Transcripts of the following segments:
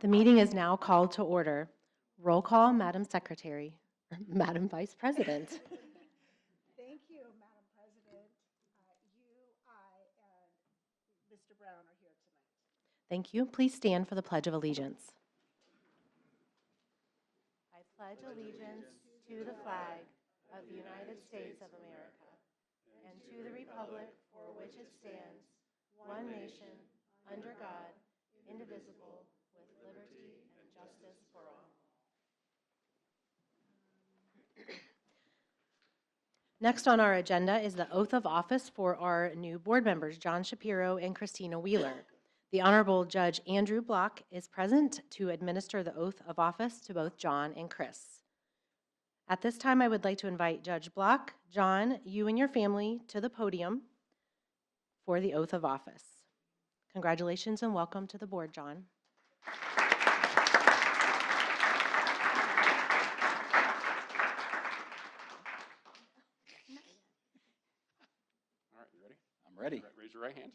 The meeting is now called to order. Roll call, Madam Secretary, or Madam Vice President. Thank you, Madam President. I, and Mr. Brown are here tonight. Thank you. Please stand for the Pledge of Allegiance. I pledge allegiance to the flag of the United States of America and to the republic for which it stands, one nation, under God, indivisible, with liberty and justice for all. Next on our agenda is the oath of office for our new board members, John Shapiro and Christina Wheeler. The Honorable Judge Andrew Block is present to administer the oath of office to both John and Chris. At this time, I would like to invite Judge Block, John, you and your family to the podium for the oath of office. Congratulations and welcome to the board, John. All right, you ready? I'm ready. All right, raise your right hand.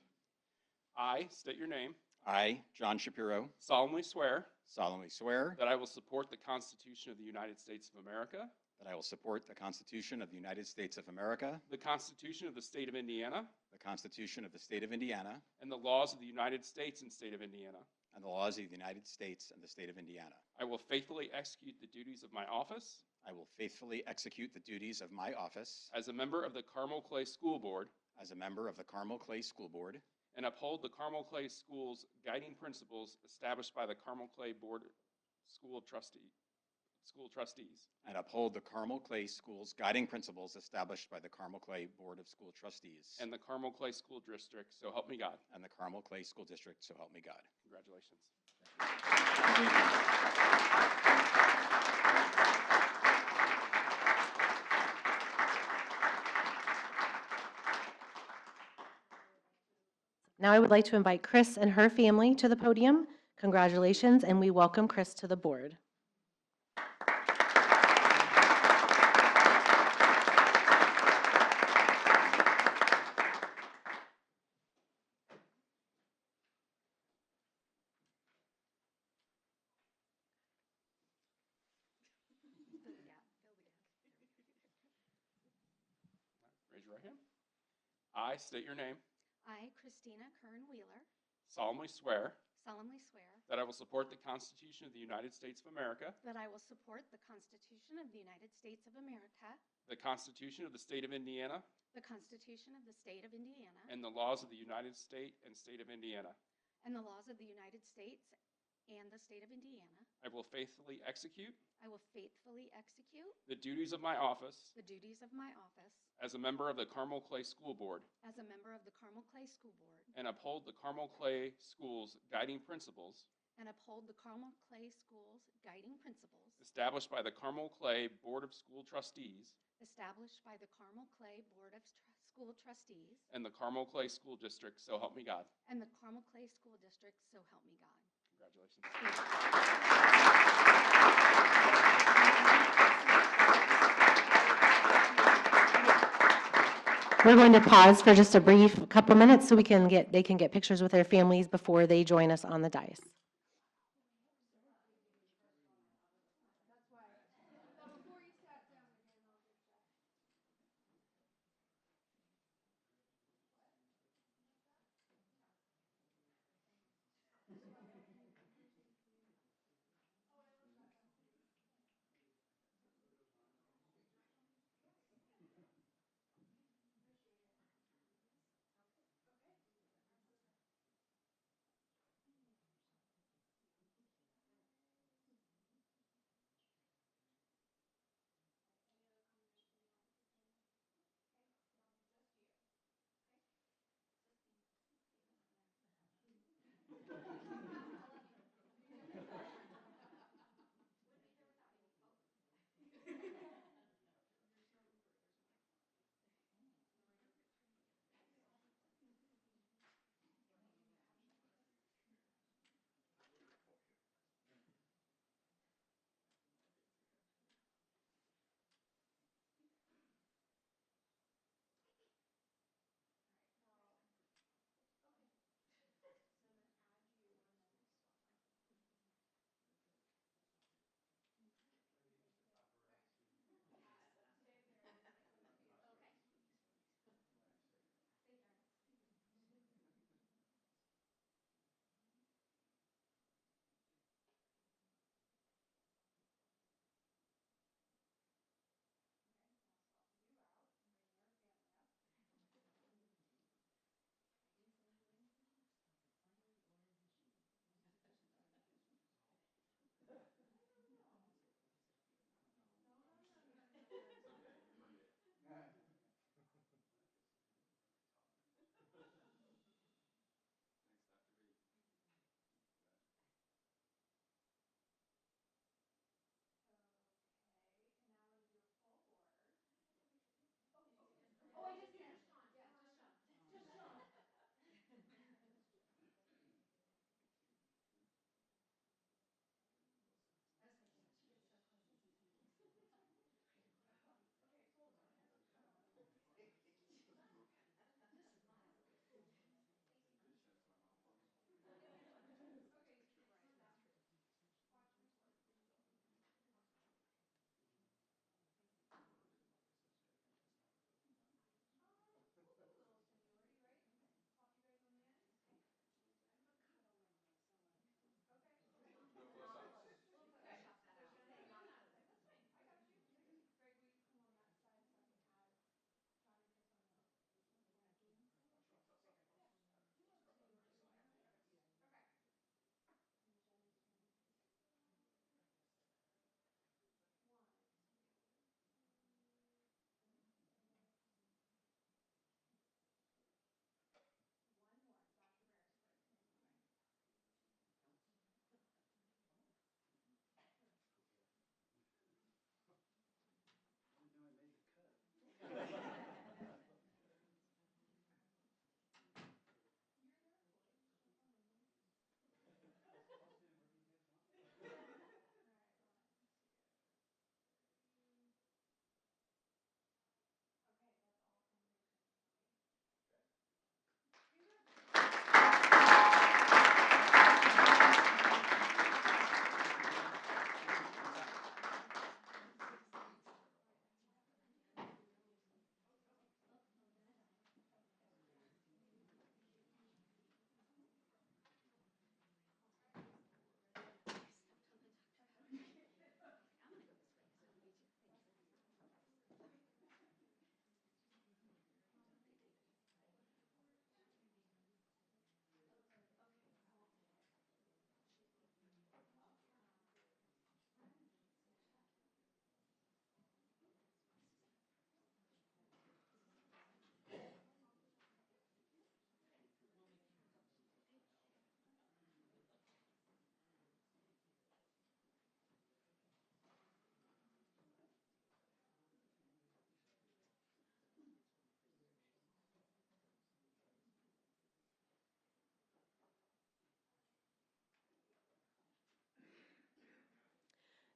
I state your name. I, John Shapiro, Solemnly swear solemnly swear that I will support the Constitution of the United States of America, that I will support the Constitution of the United States of America, the Constitution of the State of Indiana, the Constitution of the State of Indiana, and the laws of the United States and State of Indiana. and the laws of the United States and the State of Indiana. I will faithfully execute the duties of my office I will faithfully execute the duties of my office as a member of the Carmel Clay School Board as a member of the Carmel Clay School Board and uphold the Carmel Clay Schools guiding principles established by the Carmel Clay Board School Trustees. and uphold the Carmel Clay Schools guiding principles established by the Carmel Clay Board of School Trustees And the Carmel Clay School District, so help me God. and the Carmel Clay School District, so help me God. Congratulations. Now I would like to invite Chris and her family to the podium. Congratulations, and we welcome Chris to the board. Raise your right hand. I state your name. I, Christina Kern-Wheeler, Solemnly swear solemnly swear that I will support the Constitution of the United States of America, that I will support the Constitution of the United States of America, the Constitution of the State of Indiana, the Constitution of the State of Indiana, and the laws of the United States and State of Indiana. and the laws of the United States and the State of Indiana. I will faithfully execute I will faithfully execute the duties of my office the duties of my office as a member of the Carmel Clay School Board as a member of the Carmel Clay School Board and uphold the Carmel Clay Schools guiding principles and uphold the Carmel Clay Schools guiding principles established by the Carmel Clay Board of School Trustees established by the Carmel Clay Board of School Trustees and the Carmel Clay School District, so help me God. and the Carmel Clay School District, so help me God. Congratulations. We're going to pause for just a brief couple minutes so they can get pictures with their families before they join us on the dais.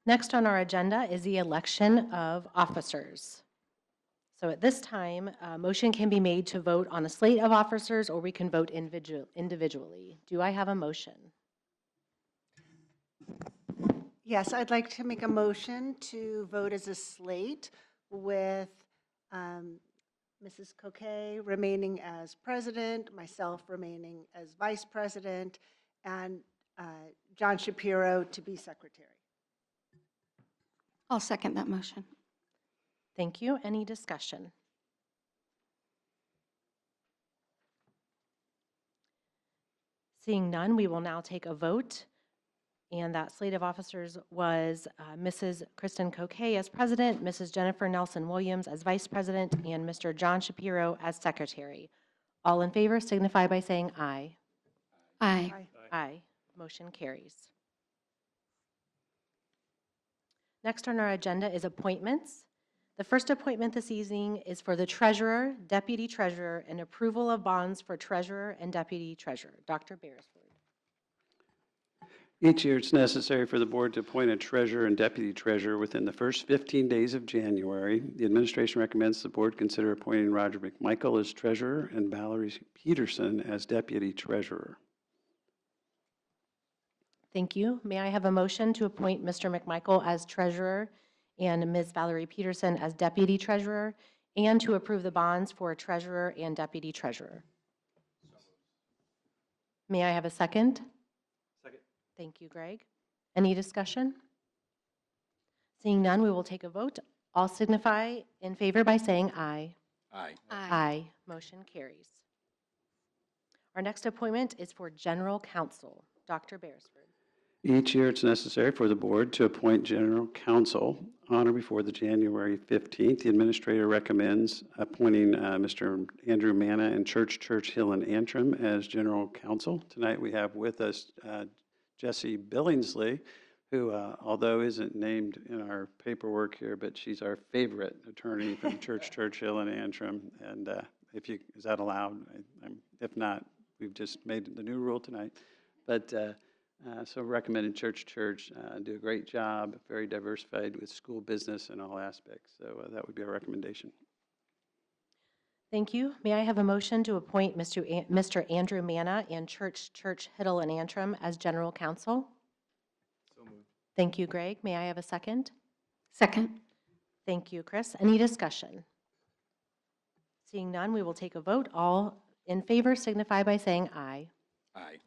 Next on our agenda is the election of officers. So at this time, a motion can be made to vote on a slate of officers, or we can vote individually. Do I have a motion? Yes, I'd like to make a motion to vote as a slate with Mrs. Coquet remaining as president, myself remaining as vice president, and John Shapiro to be secretary. I'll second that motion. Thank you. Any discussion? Seeing none, we will now take a vote. And that slate of officers was Mrs. Kristen Coquet as president, Mrs. Jennifer Nelson Williams as vice president, and Mr. John Shapiro as secretary. All in favor signify by saying aye. Aye. Aye. Motion carries. Next on our agenda is appointments. The first appointment this evening is for the treasurer, deputy treasurer, and approval of bonds for treasurer and deputy treasurer. Dr. Beresford. Each year, it's necessary for the board to appoint a treasurer and deputy treasurer within the first 15 days of January. The administration recommends the board consider appointing Roger McMichael as treasurer and Valerie Peterson as deputy treasurer. Thank you. May I have a motion to appoint Mr. McMichael as treasurer and Ms. Valerie Peterson as deputy treasurer, and to approve the bonds for treasurer and deputy treasurer? May I have a second? Second. Thank you, Greg. Any discussion? Seeing none, we will take a vote. All signify in favor by saying aye. Aye. Aye. Motion carries. Our next appointment is for general counsel. Dr. Beresford. Each year, it's necessary for the board to appoint general counsel on or before the January 15th. The administrator recommends appointing Mr. Andrew Manna and Church Hill and Antrim as general counsel. Tonight, we have with us Jesse Billingsley, who, although isn't named in our paperwork here, but she's our favorite attorney from Church Hill and Antrim. And is that allowed? If not, we've just made the new rule tonight. But so recommended Church do a great job, very diversified with school business and all aspects. So that would be our recommendation. Thank you. May I have a motion to appoint Mr. Andrew Manna and Church Hiddle and Antrim as general counsel? So moved. Thank you, Greg. May I have a second? Second. Thank you, Chris. Any discussion? Seeing none, we will take a vote. All in favor signify by saying aye. Aye.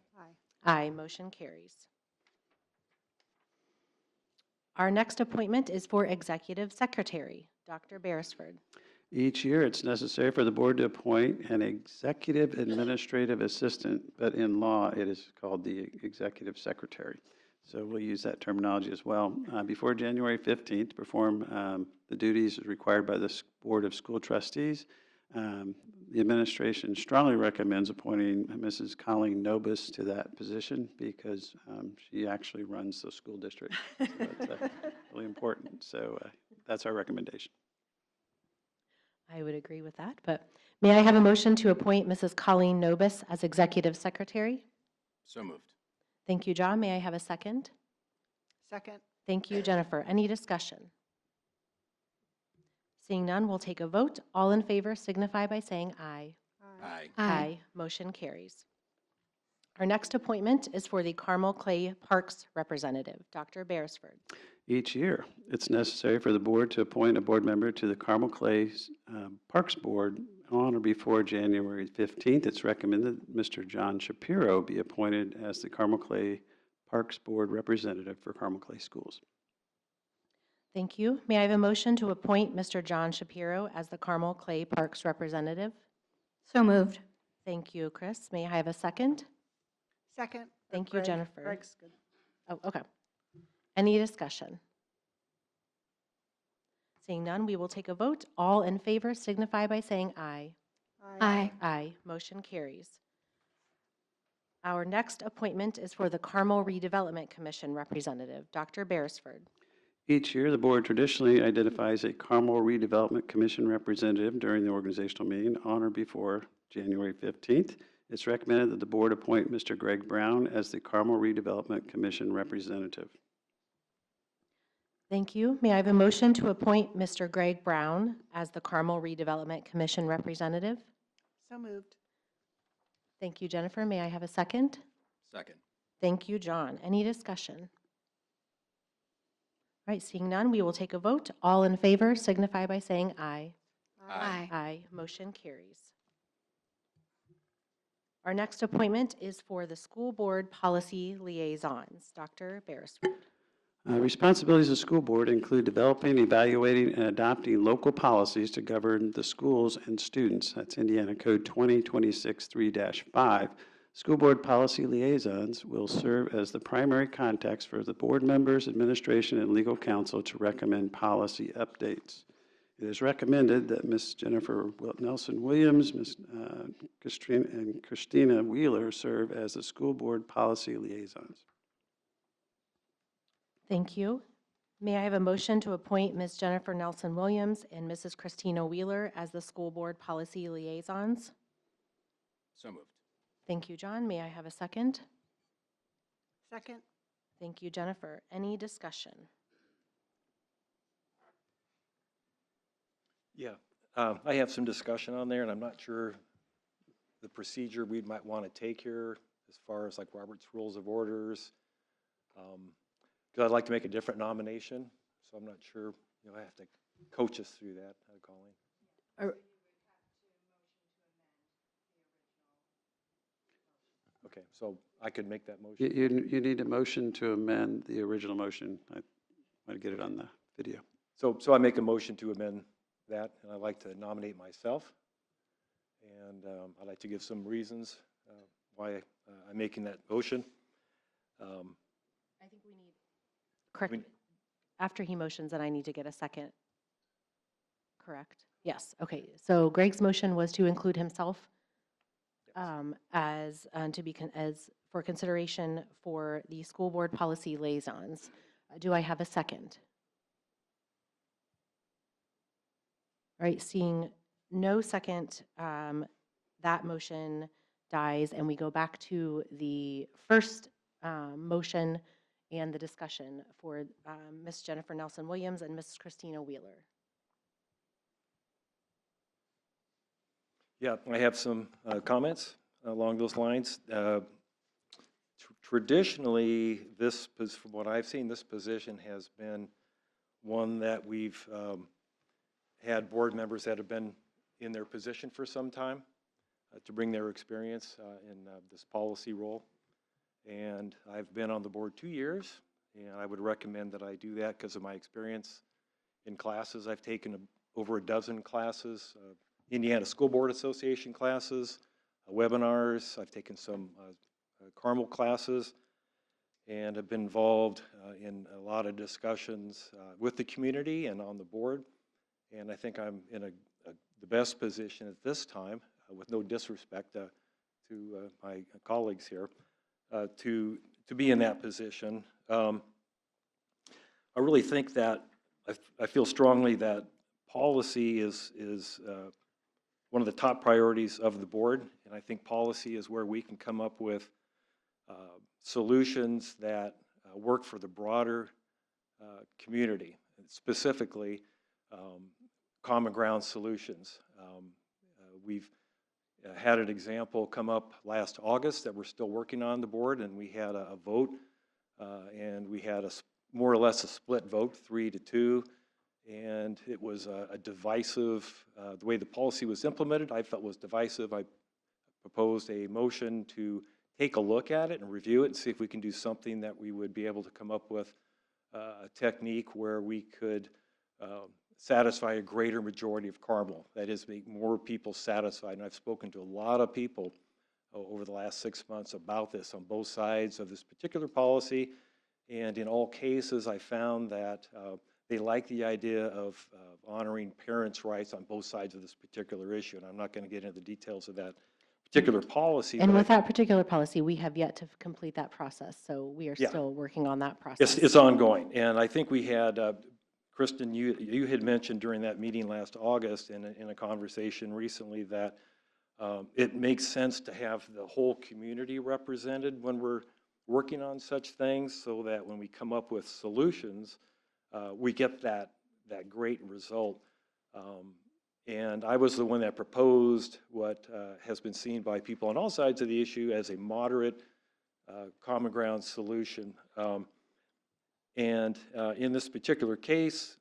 Aye. Motion carries. Our next appointment is for executive secretary. Dr. Beresford. Each year, it's necessary for the board to appoint an executive administrative assistant, but in law, it is called the executive secretary. So we'll use that terminology as well. Before January 15th, to perform the duties required by the Board of School Trustees, the administration strongly recommends appointing Mrs. Colleen Nobis to that position because she actually runs the school district. So that's really important. So that's our recommendation. I would agree with that, but may I have a motion to appoint Mrs. Colleen Nobis as executive secretary? So moved. Thank you, John. May I have a second? Second. Thank you, Jennifer. Any discussion? Seeing none, we'll take a vote. All in favor signify by saying aye. Aye. Aye. Motion carries. Our next appointment is for the Carmel Clay Parks representative. Dr. Beresford. Each year, it's necessary for the board to appoint a board member to the Carmel Clay Parks Board on or before January 15th. It's recommended Mr. John Shapiro be appointed as the Carmel Clay Parks Board representative for Carmel Clay Schools. Thank you. May I have a motion to appoint Mr. John Shapiro as the Carmel Clay Parks representative? So moved. Thank you, Chris. May I have a second? Second. Thank you, Jennifer. Greg's good. Oh, okay. Any discussion? Seeing none, we will take a vote. All in favor signify by saying aye. Aye. Aye. Motion carries. Our next appointment is for the Carmel Redevelopment Commission representative, Dr. Beresford. Each year, the board traditionally identifies a Carmel Redevelopment Commission representative during the organizational meeting on or before January 15th. It's recommended that the board appoint Mr. Greg Brown as the Carmel Redevelopment Commission representative. Thank you. May I have a motion to appoint Mr. Greg Brown as the Carmel Redevelopment Commission representative? So moved. Thank you, Jennifer. May I have a second? Second. Thank you, John. Any discussion? All right, seeing none, we will take a vote. All in favor signify by saying aye. Aye. Aye. Motion carries. Our next appointment is for the School Board Policy Liaisons. Dr. Beresford. Responsibilities of the school board include developing, evaluating, and adopting local policies to govern the schools and students. That's Indiana Code 2026-3-5. School board policy liaisons will serve as the primary contacts for the board members, administration, and legal counsel to recommend policy updates. It is recommended that Ms. Jennifer Nelson Williams, Ms. Christina Wheeler serve as the school board policy liaisons. Thank you. May I have a motion to appoint Ms. Jennifer Nelson Williams and Mrs. Christina Wheeler as the School Board Policy Liaisons? So moved. Thank you, John. May I have a second? Second. Thank you, Jennifer. Any discussion? Yeah, I have some discussion on there, and I'm not sure the procedure we might want to take here as far as like Robert's Rules of Orders. Because I'd like to make a different nomination, so I'm not sure, I have to coach us through that, Colleen. Okay, so I could make that motion. You need a motion to amend the original motion. I want to get it on the video. So I make a motion to amend that, and I'd like to nominate myself. And I'd like to give some reasons why I'm making that motion. I think we need, correct, after he motions, then I need to get a second. Correct? Yes, okay. So Greg's motion was to include himself as for consideration for the school board policy liaisons. Do I have a second? All right, seeing no second, that motion dies, and we go back to the first motion and the discussion for Ms. Jennifer Nelson Williams and Mrs. Christina Wheeler. Yeah, I have some comments along those lines. Traditionally, from what I've seen, this position has been one that we've had board members that have been in their position for some time to bring their experience in this policy role. And I've been on the board 2 years, and I would recommend that I do that because of my experience in classes. I've taken over a dozen classes, Indiana School Board Association classes, webinars. I've taken some Carmel classes, and have been involved in a lot of discussions with the community and on the board. And I think I'm in the best position at this time, with no disrespect to my colleagues here, to be in that position. I really think that I feel strongly that policy is one of the top priorities of the board, and I think policy is where we can come up with solutions that work for the broader community, specifically common ground solutions. We've had an example come up last August that we're still working on the board, and we had a vote, and we had more or less a split vote, 3-2, and it was a divisive, the way the policy was implemented, I felt was divisive. I proposed a motion to take a look at it and review it and see if we can do something that we would be able to come up with a technique where we could satisfy a greater majority of Carmel. That is, make more people satisfied. And I've spoken to a lot of people over the last 6 months about this on both sides of this particular policy. And in all cases, I found that they like the idea of honoring parents' rights on both sides of this particular issue. And I'm not going to get into the details of that particular policy. And with that particular policy, we have yet to complete that process, so we are Yeah. still working on that process. It's ongoing. And I think we had, Kristen, you had mentioned during that meeting last August in a conversation recently that it makes sense to have the whole community represented when we're working on such things, so that when we come up with solutions, we get that great result. And I was the one that proposed what has been seen by people on all sides of the issue as a moderate common ground solution. And in this particular case,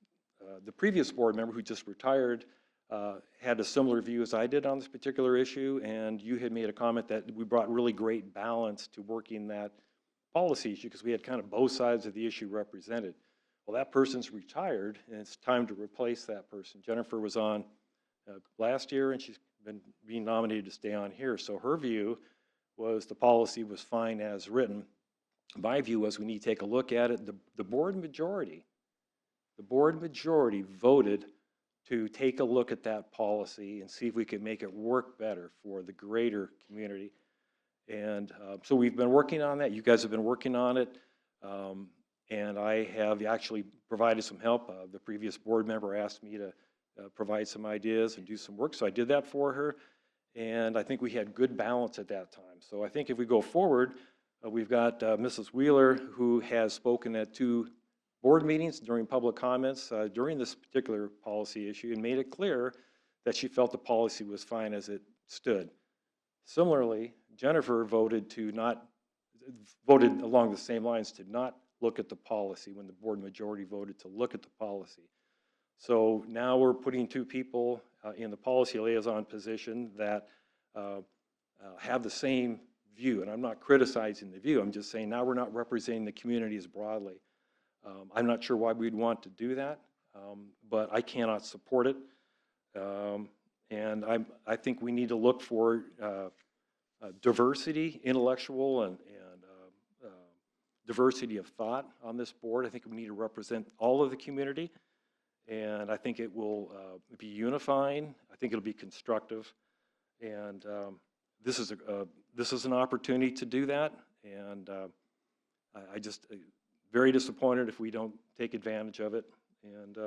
the previous board member who just retired had a similar view as I did on this particular issue, and you had made a comment that we brought really great balance to working that policy issue because we had kind of both sides of the issue represented. Well, that person's retired, and it's time to replace that person. Jennifer was on last year, and she's been being nominated to stay on here. So her view was the policy was fine as written. My view was we need to take a look at it. The board majority voted to take a look at that policy and see if we could make it work better for the greater community. And so we've been working on that. You guys have been working on it. And I have actually provided some help. The previous board member asked me to provide some ideas and do some work, so I did that for her. And I think we had good balance at that time. So I think if we go forward, we've got Mrs. Wheeler, who has spoken at 2 board meetings during public comments during this particular policy issue and made it clear that she felt the policy was fine as it stood. Similarly, Jennifer voted along the same lines to not look at the policy when the board majority voted to look at the policy. So now we're putting 2 people in the policy liaison position that have the same view. And I'm not criticizing the view. I'm just saying now we're not representing the community as broadly. I'm not sure why we'd want to do that, but I cannot support it. And I think we need to look for diversity, intellectual and diversity of thought on this board. I think we need to represent all of the community, and I think it will be unifying. I think it'll be constructive, and this is an opportunity to do that. And I just very disappointed if we don't take advantage of it. And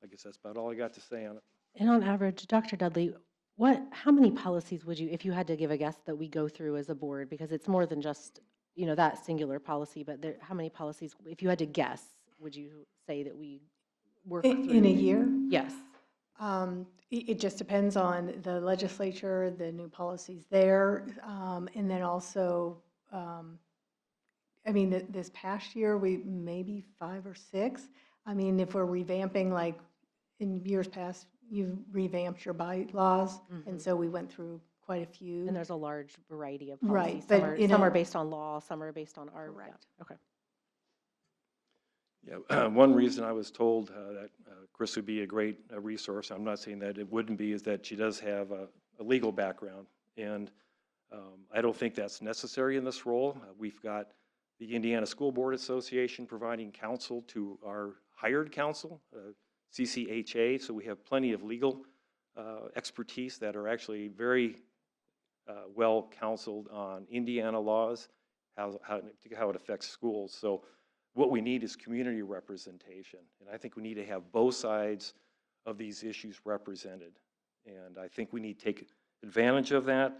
I guess that's about all I got to say on it. And on average, Dr. Dudley, how many policies would you, if you had to give a guess, that we go through as a board? Because it's more than just, that singular policy, but how many policies, if you had to guess, would you say that we work through? In a year? Yes. It just depends on the legislature, the new policies there, and then also, this past year, we maybe 5 or 6. If we're revamping, like in years past, you revamped your bylaws, and so we went through quite a few. And there's a large variety of Right, policies. but Some are based on law, some are based on our. Correct. Yeah, okay. Yeah, one reason I was told that Chris would be a great resource, I'm not saying that it wouldn't be, is that she does have a legal background. And I don't think that's necessary in this role. We've got the Indiana School Board Association providing counsel to our hired counsel, CCHA, so we have plenty of legal expertise that are actually very well counseled on Indiana laws, how it affects schools. So what we need is community representation, and I think we need to have both sides of these issues represented, and I think we need to take advantage of that.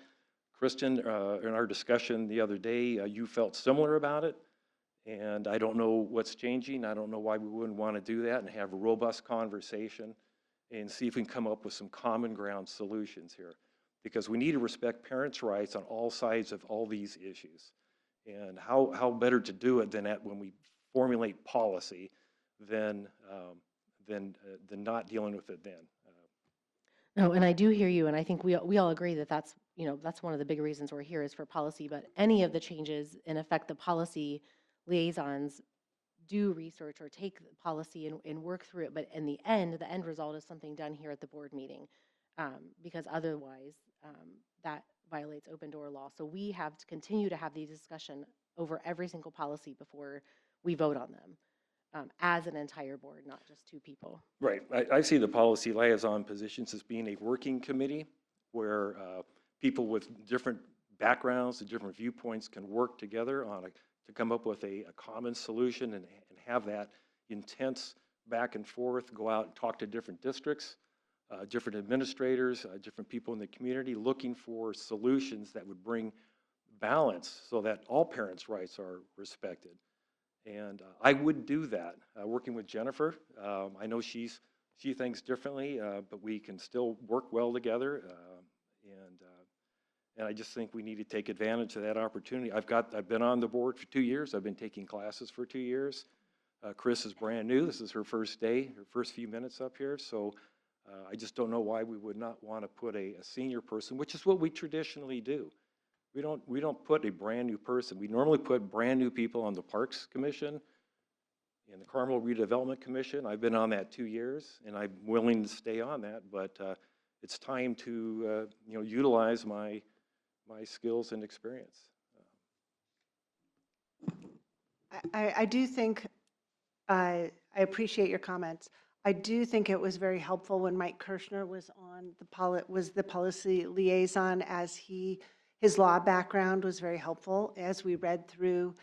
Kristen, in our discussion the other day, you felt similar about it, and I don't know what's changing. I don't know why we wouldn't want to do that and have a robust conversation and see if we can come up with some common ground solutions here, because we need to respect parents' rights on all sides of all these issues. And how better to do it than when we formulate policy than not dealing with it then. No, and I do hear you, and I think we all agree that that's one of the big reasons we're here is for policy, but any of the changes in effect, the policy liaisons do research or take the policy and work through it, but in the end result is something done here at the board meeting, because otherwise that violates open door law. So we have to continue to have these discussion over every single policy before we vote on them, as an entire board, not just 2 people. Right. I see the policy liaison positions as being a working committee where people with different backgrounds and different viewpoints can work together to come up with a common solution and have that intense back and forth, go out and talk to different districts, different administrators, different people in the community, looking for solutions that would bring balance so that all parents' rights are respected. And I would do that, working with Jennifer. I know she thinks differently, but we can still work well together. And I just think we need to take advantage of that opportunity. I've been on the board for 2 years. I've been taking classes for 2 years. Chris is brand new. This is her first day, her first few minutes up here. So I just don't know why we would not want to put a senior person, which is what we traditionally do. We don't put a brand new person. We normally put brand new people on the Parks Commission and the Carmel Redevelopment Commission. I've been on that 2 years, and I'm willing to stay on that. But it's time to utilize my skills and experience. I do think, I appreciate your comments. I do think it was very helpful when Mike Kirschner was on the policy liaison, as his law background was very helpful as we read through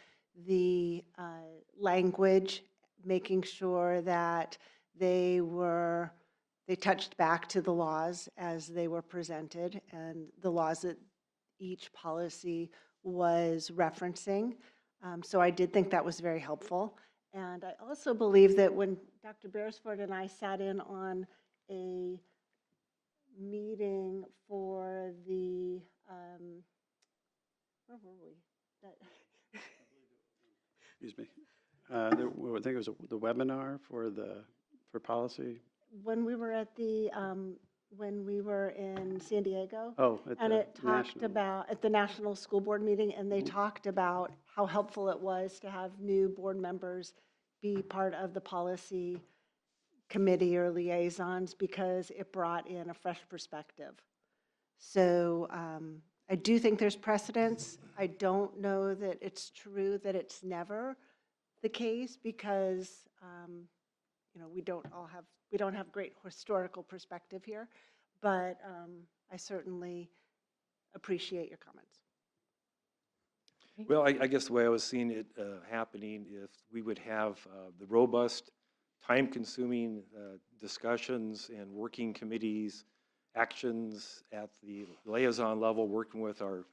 the language, making sure that they touched back to the laws as they were presented and the laws that each policy was referencing. So I did think that was very helpful. And I also believe that when Dr. Beresford and I sat in on a meeting for the, where were we? Excuse me. I think it was the webinar for policy. When we were when we were in San Diego. Oh, at And the it talked national. about, at the National School Board meeting, and they talked about how helpful it was to have new board members be part of the policy committee or liaisons, because it brought in a fresh perspective. So I do think there's precedence. I don't know that it's true that it's never the case, because we don't have great historical perspective here, but I certainly appreciate your comments. Well, I guess the way I was seeing it happening, if we would have the robust, time-consuming discussions and working committees, actions at the liaison level, working with our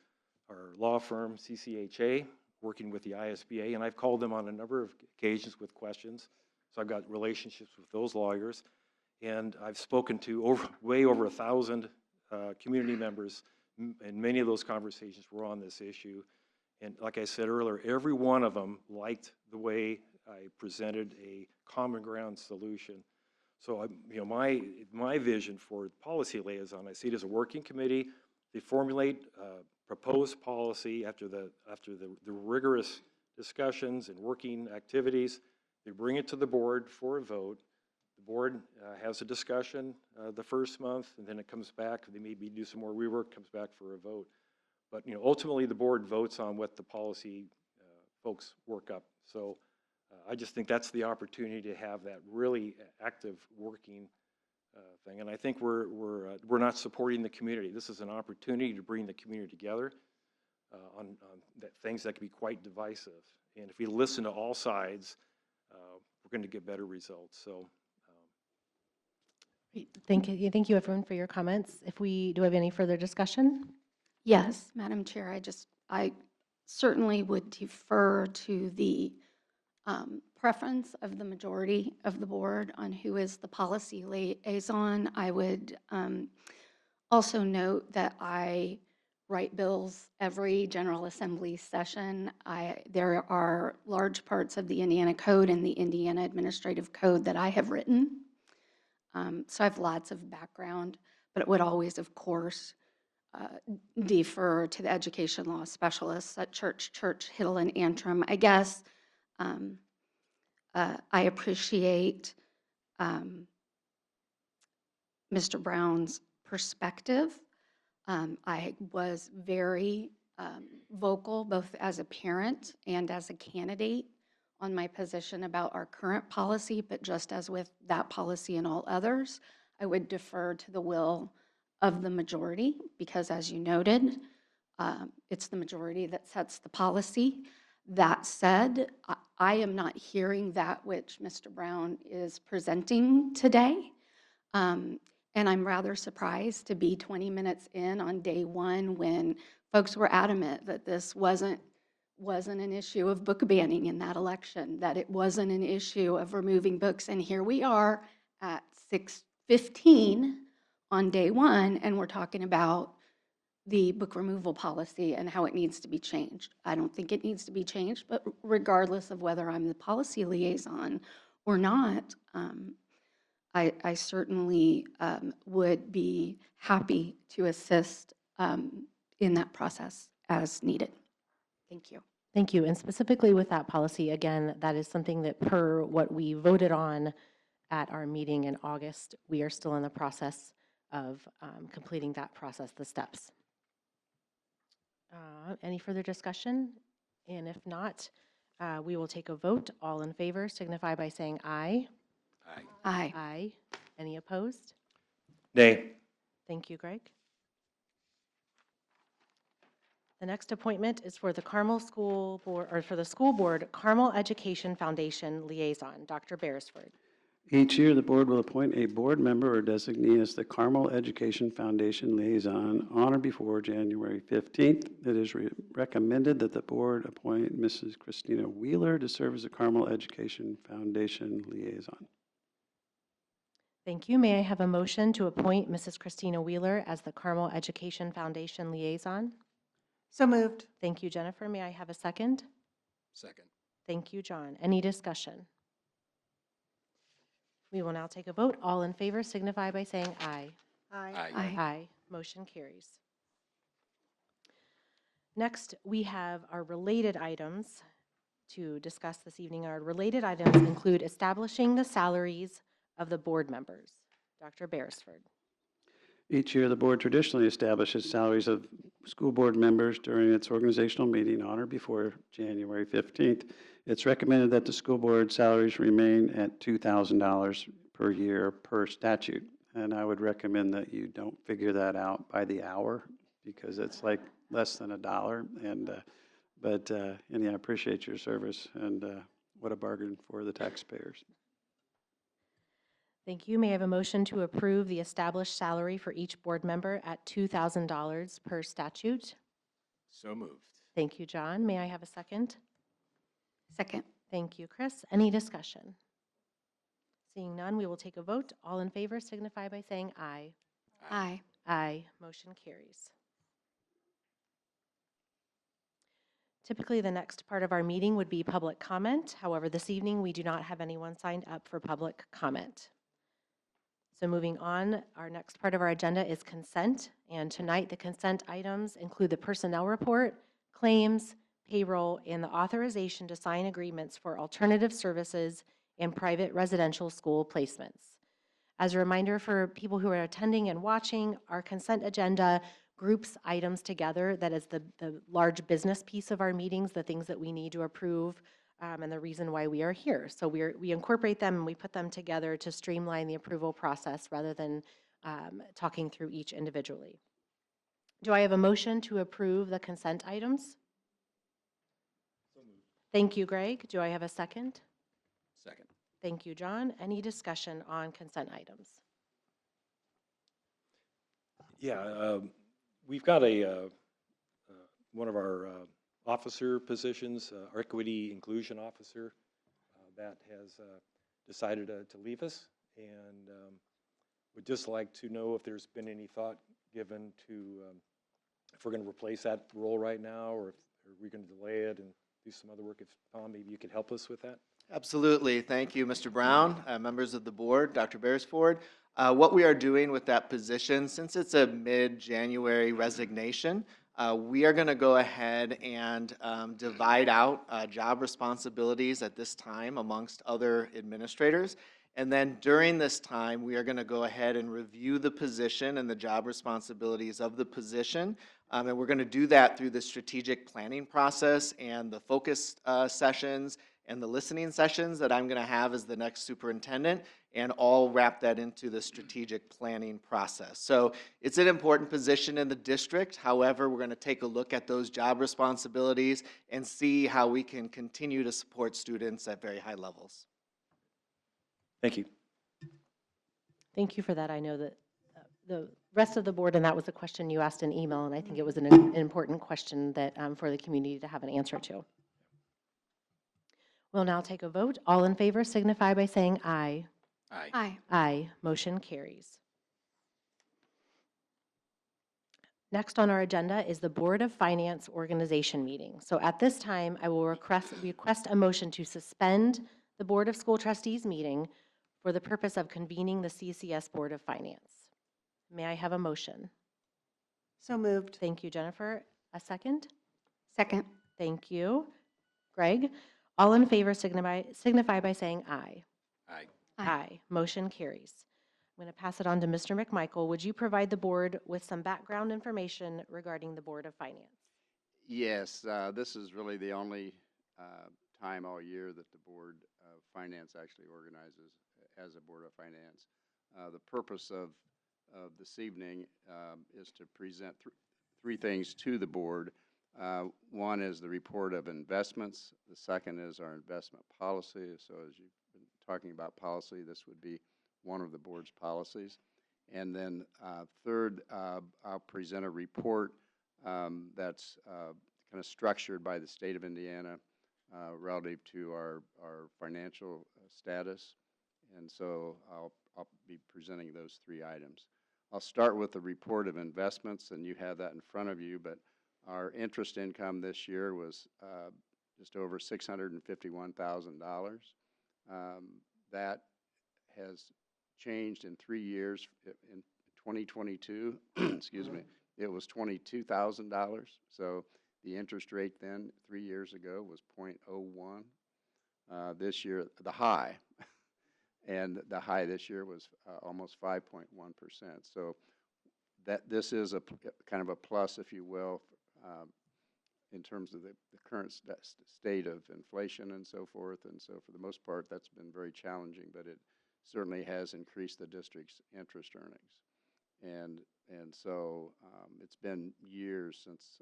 law firm, CCHA, working with the ISBA, and I've called them on a number of occasions with questions. So I've got relationships with those lawyers, and I've spoken to way over 1,000 community members, and many of those conversations were on this issue. And like I said earlier, every one of them liked the way I presented a common ground solution. So my vision for policy liaison, I see it as a working committee. They formulate proposed policy after the rigorous discussions and working activities. They bring it to the board for a vote. The board has a discussion the first month, and then it comes back. They maybe do some more rework, comes back for a vote. But ultimately, the board votes on what the policy folks work up. So I just think that's the opportunity to have that really active working thing. And I think we're not supporting the community. This is an opportunity to bring the community together on things that can be quite divisive. And if we listen to all sides, we're going to get better results. So. Thank you, everyone, for your comments. Do we have any further discussion? Yes, Madam Chair, I certainly would defer to the preference of the majority of the board on who is the policy liaison. I would also note that I write bills every General Assembly session. There are large parts of the Indiana Code and the Indiana Administrative Code that I have written. So I have lots of background, but it would always, of course, defer to the education law specialists at Church, Hill, and Antrim. I guess I appreciate Mr. Brown's perspective. I was very vocal, both as a parent and as a candidate, on my position about our current policy, but just as with that policy and all others, I would defer to the will of the majority, because as you noted, it's the majority that sets the policy. That said, I am not hearing that which Mr. Brown is presenting today. And I'm rather surprised to be 20 minutes in on day one when folks were adamant that this wasn't wasn't an issue of book banning in that election, that it wasn't an issue of removing books. And here we are at 6:15 on day one, and we're talking about the book removal policy and how it needs to be changed. I don't think it needs to be changed, but regardless of whether I'm the policy liaison or not, I certainly would be happy to assist in that process as needed. Thank you. Thank you. And specifically with that policy, again, that is something that per what we voted on at our meeting in August, we are still in the process of completing that process, the steps. Any further discussion? And if not, we will take a vote. All in favor signify by saying aye. Aye. Aye. Aye. Any opposed? Nay. Thank you, Greg. The next appointment is for the Carmel School Board, or for the School Board Carmel Education Foundation Liaison, Dr. Beresford. Each year, the board will appoint a board member or designee as the Carmel Education Foundation liaison on or before January 15th. It is recommended that the board appoint Mrs. Christina Wheeler to serve as the Carmel Education Foundation liaison. Thank you. May I have a motion to appoint Mrs. Christina Wheeler as the Carmel Education Foundation liaison? So moved. Thank you, Jennifer. May I have a second? Second. Thank you, John. Any discussion? We will now take a vote. All in favor signify by saying aye. Aye. Aye. Aye. Motion carries. Next, we have our related items to discuss this evening. Our related items include establishing the salaries of the board members. Dr. Beresford. Each year, the board traditionally establishes salaries of school board members during its organizational meeting on or before January 15th. It's recommended that the school board salaries remain at $2,000 per year per statute. And I would recommend that you don't figure that out by the hour because it's like less than $1. But I appreciate your service and what a bargain for the taxpayers. Thank you. May I have a motion to approve the established salary for each board member at $2,000 per statute? So moved. Thank you, John. May I have a second? Second. Thank you, Chris. Any discussion? Seeing none, we will take a vote. All in favor signify by saying aye. Aye. Aye. Motion carries. Typically, the next part of our meeting would be public comment. However, this evening, we do not have anyone signed up for public comment. So moving on, our next part of our agenda is consent. And tonight, the consent items include the personnel report, claims, payroll, and the authorization to sign agreements for alternative services and private residential school placements. As a reminder for people who are attending and watching, our consent agenda groups items together. That is the large business piece of our meetings, the things that we need to approve, and the reason why we are here. So we incorporate them and we put them together to streamline the approval process rather than talking through each individually. Do I have a motion to approve the consent items? Thank you, Greg. Do I have a second? Second. Thank you, John. Any discussion on consent items? Yeah, we've got one of our officer positions, our equity inclusion officer, that has decided to leave us, and would just like to know if there's been any thought given to if we're going to replace that role right now, or if we're going to delay it and do some other work. If Tom, maybe you could help us with that. Absolutely. Thank you, Mr. Brown, members of the board, Dr. Beresford. What we are doing with that position, since it's a mid-January resignation, we are going to go ahead and divide out job responsibilities at this time amongst other administrators. And then during this time, we are going to go ahead and review the position and the job responsibilities of the position. And we're going to do that through the strategic planning process and the focus sessions and the listening sessions that I'm going to have as the next superintendent, and all wrap that into the strategic planning process. So it's an important position in the district. However, we're going to take a look at those job responsibilities and see how we can continue to support students at very high levels. Thank you. Thank you for that. I know that the rest of the board, and that was a question you asked in email, and I think it was an important question that, for the community to have an answer to. We'll now take a vote. All in favor signify by saying aye. Aye. Aye. Aye. Motion carries. Next on our agenda is the Board of Finance organization meeting. So at this time, I will request a motion to suspend the Board of School Trustees meeting for the purpose of convening the CCS Board of Finance. May I have a motion? So moved. Thank you, Jennifer. A second? Second. Thank you. Greg? All in favor signify by saying aye. Aye. Aye. Motion carries. I'm going to pass it on to Mr. McMichael. Would you provide the board with some background information regarding the Board of Finance? Yes, this is really the only time all year that the Board of Finance actually organizes as a Board of Finance. The purpose of this evening is to present three things to the board. One is the report of investments. The second is our investment policy. So as you've been talking about policy, this would be one of the board's policies. And then third, I'll present a report that's kind of structured by the state of Indiana relative to our financial status. And so I'll be presenting those three items. I'll start with the report of investments, and you have that in front of you, but our interest income this year was just over $651,000. That has changed in 3 years. In 2022, excuse me, it was $22,000. So the interest rate then 3 years ago was 0.01. This year, the high, and the high this year was almost 5.1%. So that this is a kind of a plus, if you will, in terms of the current state of inflation and so forth. And so for the most part, that's been very challenging, but it certainly has increased the district's interest earnings. And so it's been years since,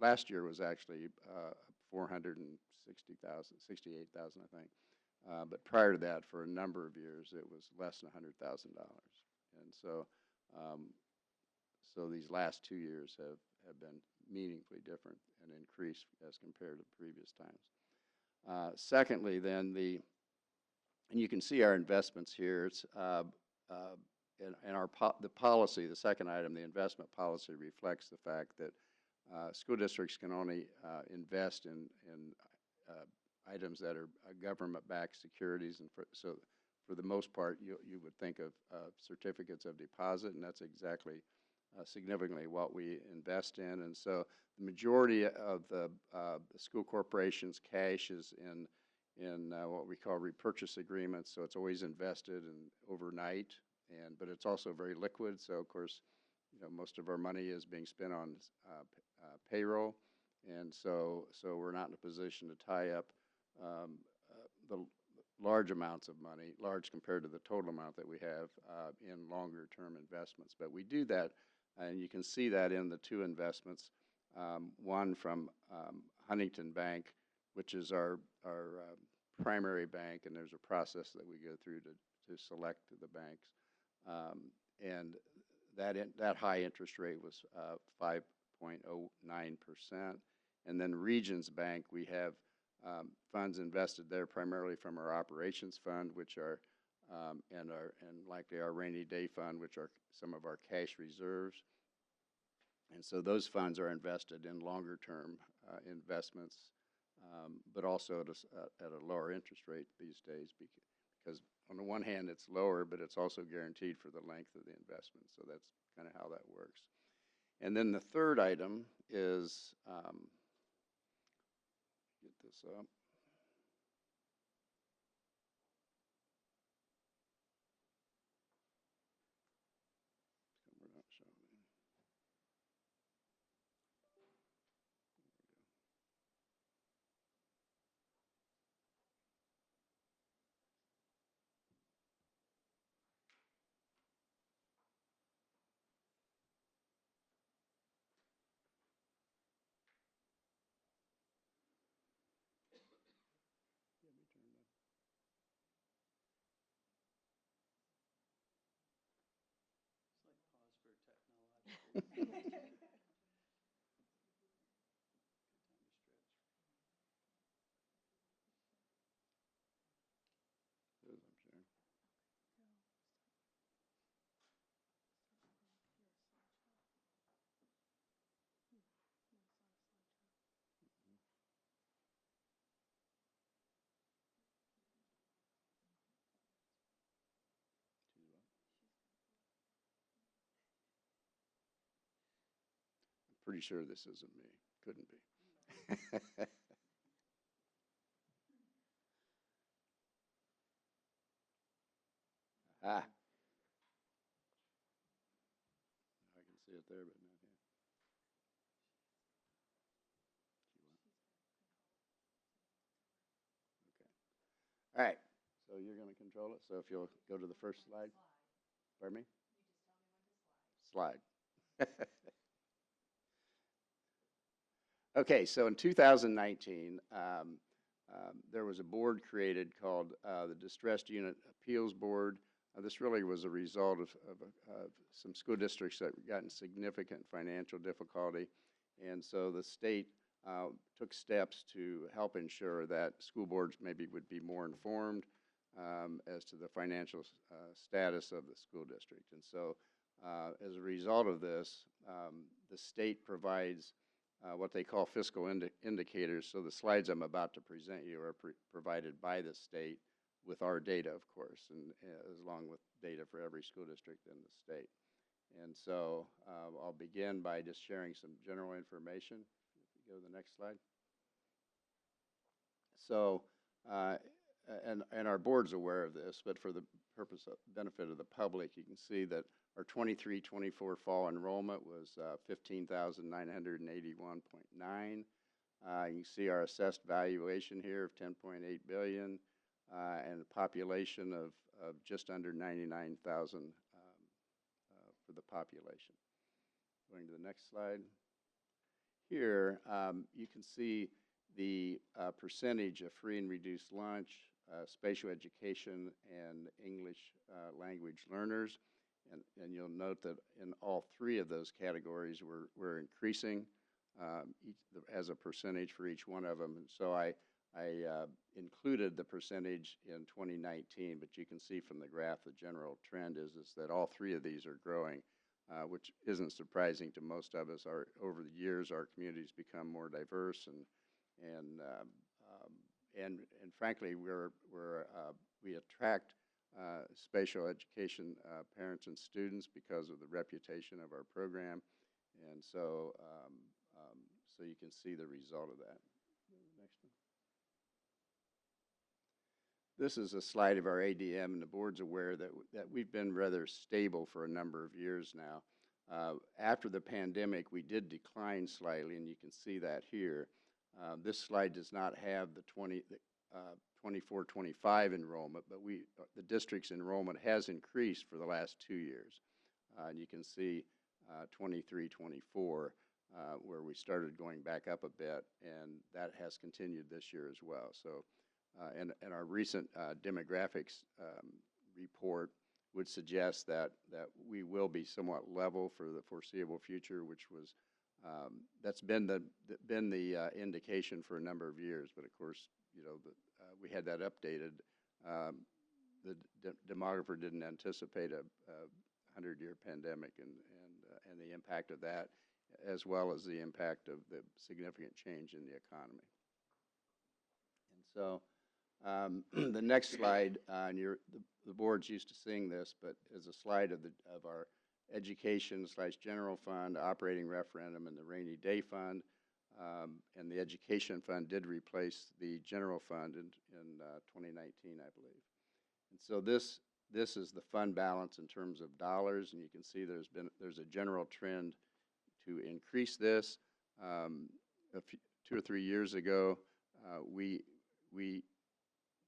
last year was actually 460,000, 68,000, I think. But prior to that, for a number of years, it was less than $100,000. And so, so these last 2 years have been meaningfully different and increased as compared to previous times. Secondly, then and you can see our investments here. It's and the policy, the second item, the investment policy reflects the fact that school districts can only invest in items that are government-backed securities, and so for the most part, you would think of certificates of deposit, and that's exactly significantly what we invest in. And so the majority of the school corporation's cash is in what we call repurchase agreements. So it's always invested in overnight, but it's also very liquid. So of course, most of our money is being spent on payroll, and so we're not in a position to tie up the large amounts of money, large compared to the total amount that we have in longer term investments. But we do that, and you can see that in the two investments, one from Huntington Bank, which is our primary bank, and there's a process that we go through to select the banks. And that high interest rate was 5.09%. And then Regions Bank, we have funds invested there primarily from our operations fund, which are and likely our rainy day fund, which are some of our cash reserves. And so those funds are invested in longer term investments, but also at a lower interest rate these days, because on the one hand it's lower, but it's also guaranteed for the length of the investment. So that's kind of how that works. And then the third item is, get this up. We're not showing it. pretty sure this isn't me. Couldn't be. Ah. I can see it there, but not here. Okay. All right. So you're going to control it. So if you'll go to the first slide. Pardon me? Slide. Okay, so in 2019, there was a board created called the Distressed Unit Appeals Board. This really was a result of some school districts that got in significant financial difficulty. And so the state took steps to help ensure that school boards maybe would be more informed as to the financial status of the school district. And so as a result of this, the state provides what they call fiscal indicators. So the slides I'm about to present you are provided by the state with our data, of course, and along with data for every school district in the state. And so I'll begin by just sharing some general information. If you go to the next slide. So, and our board's aware of this, but for the purpose of benefit of the public, you can see that our 23-24 fall enrollment was 15,981.9. You can see our assessed valuation here of 10.8 billion, and a population of just under 99,000 for the population. Going to the next slide. Here, you can see the percentage of free and reduced lunch, spatial education, and English language learners. And you'll note that in all three of those categories, we're increasing as a percentage for each one of them. And so I included the percentage in 2019, but you can see from the graph the general trend is that all three of these are growing, which isn't surprising to most of us. Over the years, our communities become more diverse, and frankly, we attract spatial education parents and students because of the reputation of our program, and so so you can see the result of that. Next one. This is a slide of our ADM, and the board's aware that we've been rather stable for a number of years now. After the pandemic, we did decline slightly, and you can see that here. This slide does not have the 24-25 enrollment, but the district's enrollment has increased for the last 2 years. And you can see 23-24, where we started going back up a bit, and that has continued this year as well. So, and our recent demographics report would suggest that we will be somewhat level for the foreseeable future, which was that's been the indication for a number of years. But of course, you know, we had that updated. The demographer didn't anticipate a 100-year pandemic and the impact of that, as well as the impact of the significant change in the economy. And so the next slide, and the board's used to seeing this, but is a slide of our education/general fund, operating referendum, and the rainy day fund. And the education fund did replace the general fund in 2019, I believe. And so this is the fund balance in terms of dollars, and you can see there's a general trend to increase this. 2 or 3 years ago, we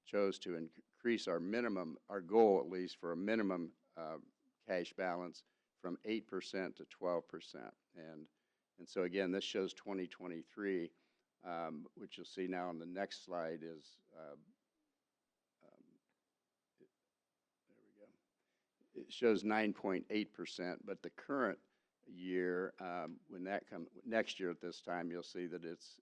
chose to increase our goal at least for a minimum cash balance from 8% to 12%. And so again, this shows 2023, which you'll see now on the next slide is, there we go. It shows 9.8%, but the current year, when that comes next year at this time, you'll see that it's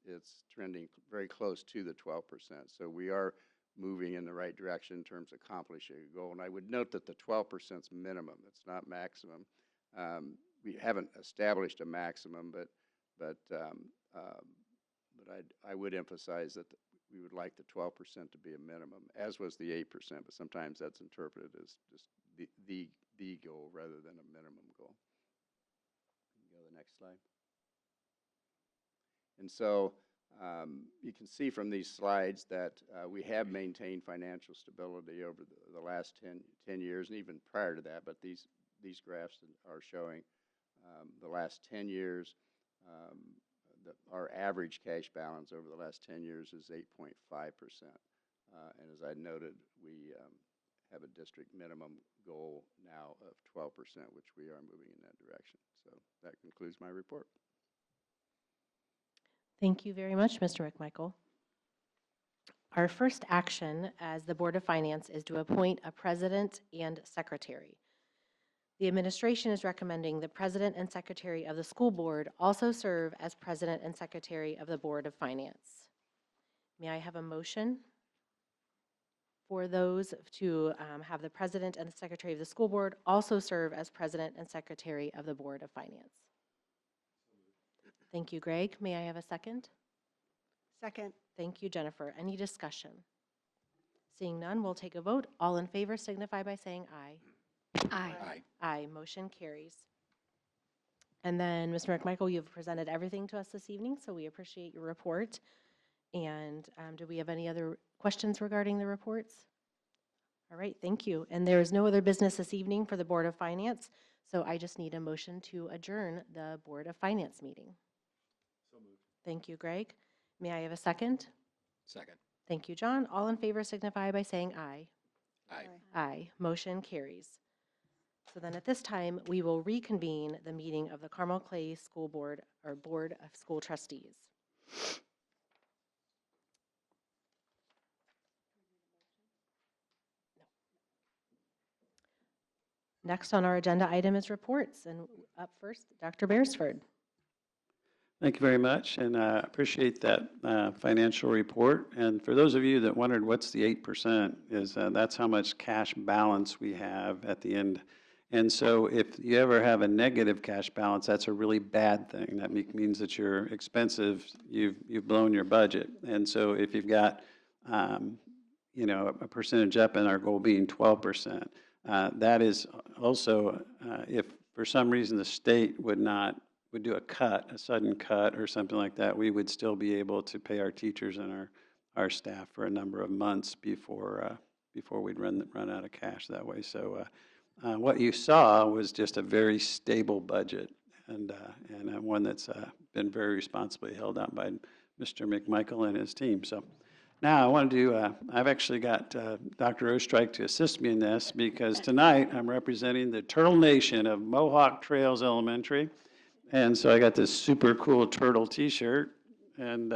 trending very close to the 12%. So we are moving in the right direction in terms of accomplishing a goal. And I would note that the 12% is minimum; it's not maximum. We haven't established a maximum, but I would emphasize that we would like the 12% to be a minimum, as was the 8%. But sometimes that's interpreted as just the goal rather than a minimum goal. Go to the next slide. And so you can see from these slides that we have maintained financial stability over the last 10 years, and even prior to that, but these graphs are showing the last 10 years. Our average cash balance over the last 10 years is 8.5%. And as I noted, we have a district minimum goal now of 12%, which we are moving in that direction. So that concludes my report. Thank you very much, Mr. McMichael. Our first action as the Board of Finance is to appoint a president and secretary. The administration is recommending the president and secretary of the school board also serve as president and secretary of the Board of Finance. May I have a motion for those to have the president and the secretary of the school board also serve as president and secretary of the Board of Finance? Thank you, Greg. May I have a second? Second. Thank you, Jennifer. Any discussion? Seeing none, we'll take a vote. All in favor signify by saying aye. Aye. Aye. Aye, motion carries. And then, Mr. McMichael, you've presented everything to us this evening, so we appreciate your report. And do we have any other questions regarding the reports? All right, thank you. And there is no other business this evening for the Board of Finance, so I just need a motion to adjourn the Board of Finance meeting. So moved. Thank you, Greg. May I have a second? Second. Thank you, John. All in favor signify by saying aye. Aye. Aye. Motion carries. So then at this time, we will reconvene the meeting of the Carmel Clay School Board, or Board of School Trustees. Next on our agenda item is reports, and up first, Dr. Beresford. Thank you very much, and I appreciate that financial report. And for those of you that wondered what's the 8%, is that's how much cash balance we have at the end. And so if you ever have a negative cash balance, that's a really bad thing. That means that you're expensive, you've blown your budget. And so if you've got, a percentage up and our goal being 12%, that is also, if for some reason the state would do a sudden cut or something like that, we would still be able to pay our teachers and our staff for a number of months before we'd run out of cash that way. So what you saw was just a very stable budget and one that's been very responsibly held out by Mr. McMichael and his team. So now I want to do, I've actually got Dr. Ostrike to assist me in this because tonight I'm representing the Turtle Nation of Mohawk Trails Elementary. And so I got this super cool turtle t-shirt, and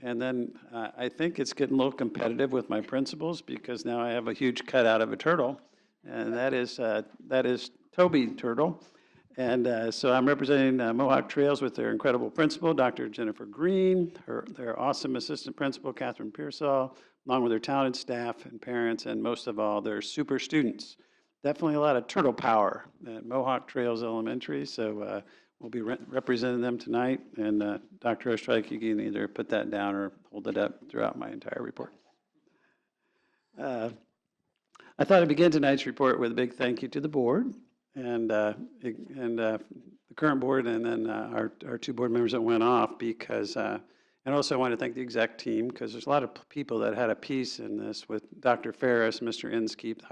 then I think it's getting a little competitive with my principals because now I have a huge cutout of a turtle, and that is Toby Turtle. And so I'm representing Mohawk Trails with their incredible principal, Dr. Jennifer Green, their awesome assistant principal, Catherine Pearsall, along with their talented staff and parents, and most of all, their super students. Definitely a lot of turtle power at Mohawk Trails Elementary, so we'll be representing them tonight. And Dr. Ostrike, you can either put that down or hold it up throughout my entire report. I thought I'd begin tonight's report with a big thank you to the board and the current board, and then our two board members that went off, because and also I want to thank the exec team, because there's a lot of people that had a piece in this with Dr. Ferris, Mr. Inskeep,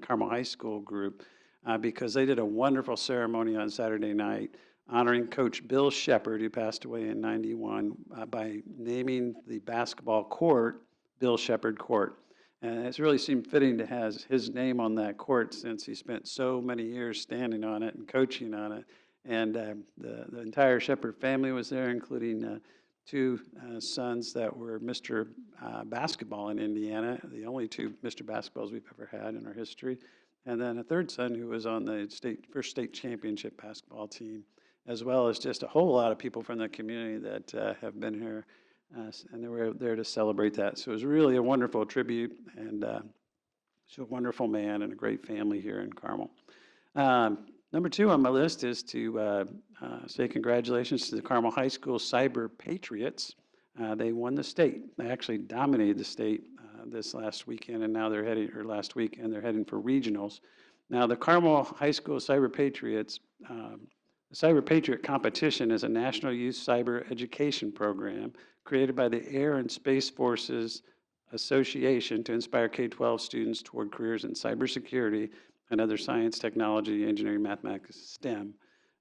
Carmel High School group, because they did a wonderful ceremony on Saturday night honoring Coach Bill Shepard, who passed away in '91, by naming the basketball court Bill Shepard Court. And it's really seemed fitting to have his name on that court since he spent so many years standing on it and coaching on it. And the entire Shepard family was there, including two sons that were Mr. Basketball in Indiana, the only two Mr. Basketballs we've ever had in our history. And then a third son who was on the first state championship basketball team, as well as just a whole lot of people from the community that have been here, and they were there to celebrate that. So it was really a wonderful tribute, and he's a wonderful man and a great family here in Carmel. Number two on my list is to say congratulations to the Carmel High School Cyber Patriots. They won the state. They actually dominated the state this last weekend, and now they're heading, or last week, and they're heading for regionals. Now, the Carmel High School Cyber Patriots, the Cyber Patriot Competition is a national youth cyber education program created by the Air and Space Forces Association to inspire K-12 students toward careers in cybersecurity and other science, technology, engineering, mathematics, STEM,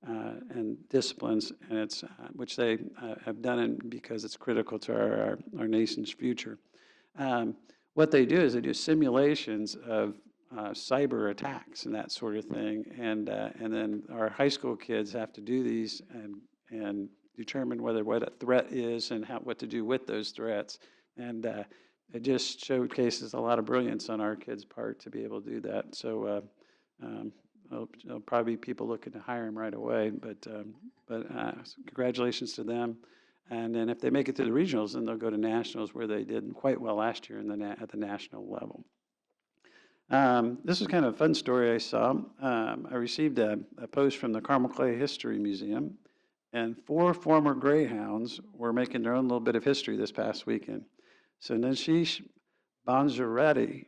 and disciplines, and which they have done it because it's critical to our nation's future. What they do is they do simulations of cyber attacks and that sort of thing, and then our high school kids have to do these and determine what a threat is and what to do with those threats, and it just showcases a lot of brilliance on our kids' part to be able to do that. So there'll probably be people looking to hire them right away, but congratulations to them. And then if they make it to the regionals, then they'll go to nationals, where they did quite well last year at the national level. This was kind of a fun story I saw. I received a post from the Carmel Clay History Museum, and 4 former Greyhounds were making their own little bit of history this past weekend. So Nashish Banjaretti,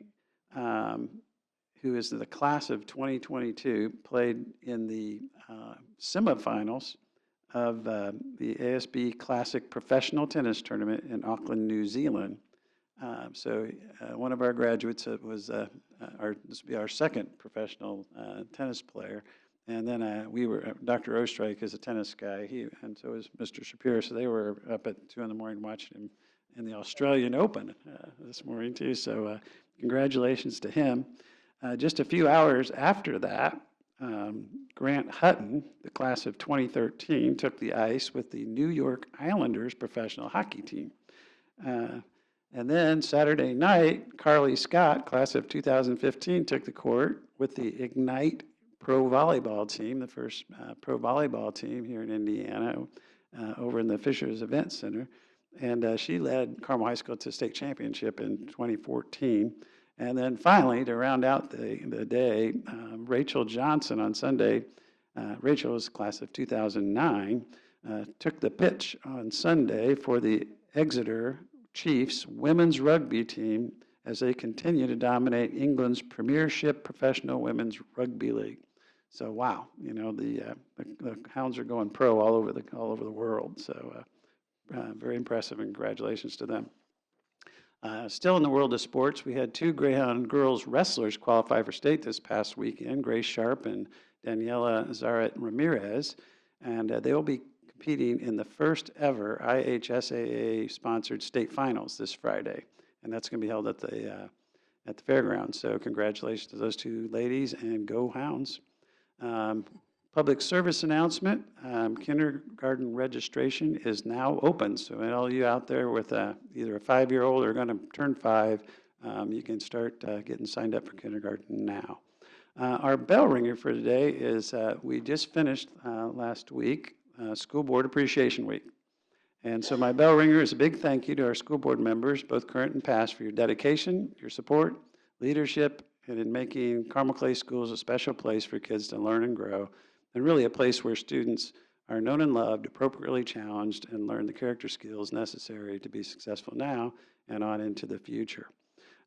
who is the class of 2022, played in the semifinals of the ASB Classic Professional Tennis Tournament in Auckland, New Zealand. So one of our graduates was this will be our second professional tennis player, and then we were Dr. Ostrike is a tennis guy, and so is Mr. Shapiro. So they were up at 2 in the morning watching him in the Australian Open this morning too. So congratulations to him. Just a few hours after that, Grant Hutton, the class of 2013, took the ice with the New York Islanders professional hockey team. And then Saturday night, Carly Scott, class of 2015, took the court with the Ignite Pro Volleyball team, the first pro volleyball team here in Indiana, over in the Fishers Event Center. And she led Carmel High School to state championship in 2014. And then finally, to round out the day, Rachel Johnson on Sunday, Rachel was class of 2009, took the pitch on Sunday for the Exeter Chiefs women's rugby team as they continue to dominate England's Premiership Professional Women's Rugby League. So wow, you know, the Hounds are going pro all over the world. So very impressive, and congratulations to them. Still in the world of sports, we had 2 Greyhound girls wrestlers qualify for state this past weekend, Grace Sharp and Daniela Zaret Ramirez, and they will be competing in the first ever IHSAA-sponsored state finals this Friday, and that's going to be held at the fairgrounds. So congratulations to those 2 ladies, and go Hounds. Public service announcement, kindergarten registration is now open. So all you out there with either a 5-year-old or going to turn 5, you can start getting signed up for kindergarten now. Our bell ringer for today is we just finished last week School Board Appreciation Week. And so my bell ringer is a big thank you to our school board members, both current and past, for your dedication, your support, leadership, and in making Carmel Clay Schools a special place for kids to learn and grow, and really a place where students are known and loved, appropriately challenged, and learn the character skills necessary to be successful now and on into the future.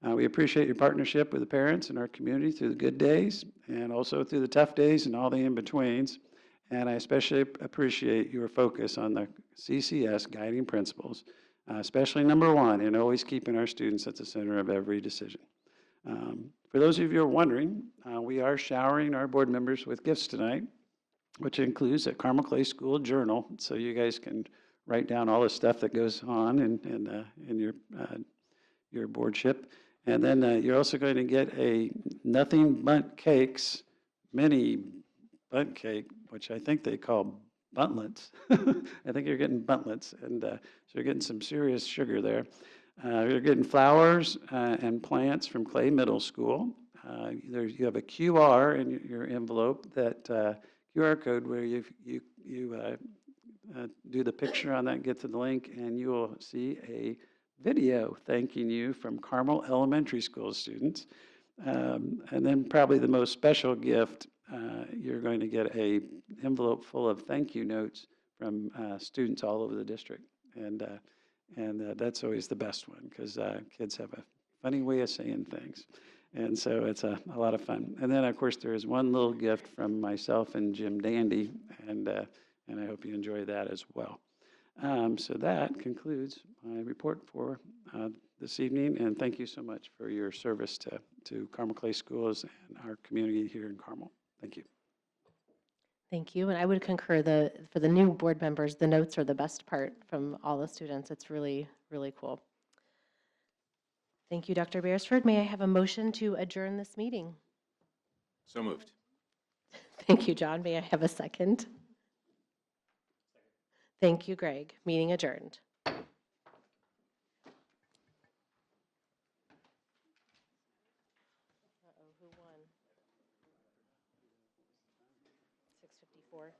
We appreciate your partnership with the parents in our community through the good days and also through the tough days and all the in-betweens. And I especially appreciate your focus on the CCS guiding principles, especially number 1, in always keeping our students at the center of every decision. For those of you who are wondering, we are showering our board members with gifts tonight, which includes a Carmel Clay School journal, so you guys can write down all the stuff that goes on in your boardship. And then you're also going to get a Nothing Bundt Cakes mini bundt cake, which I think they call buntlets. I think you're getting buntlets, and so you're getting some serious sugar there. You're getting flowers and plants from Clay Middle School. You have a QR in your envelope, that QR code where you do the picture on that, get to the link, and you will see a video thanking you from Carmel Elementary School students. And then probably the most special gift, you're going to get a envelope full of thank you notes from students all over the district. And that's always the best one, because kids have a funny way of saying things. And so it's a lot of fun. And then, of course, there is one little gift from myself and Jim Dandy, and I hope you enjoy that as well. So that concludes my report for this evening, and thank you so much for your service to Carmel Clay Schools and our community here in Carmel. Thank you. Thank you, and I would concur, for the new board members, the notes are the best part from all the students. It's really, really cool. Thank you, Dr. Beresford. May I have a motion to adjourn this meeting? So moved. Thank you, John. May I have a second? Thank you, Greg. Meeting adjourned. Who won? 6:54.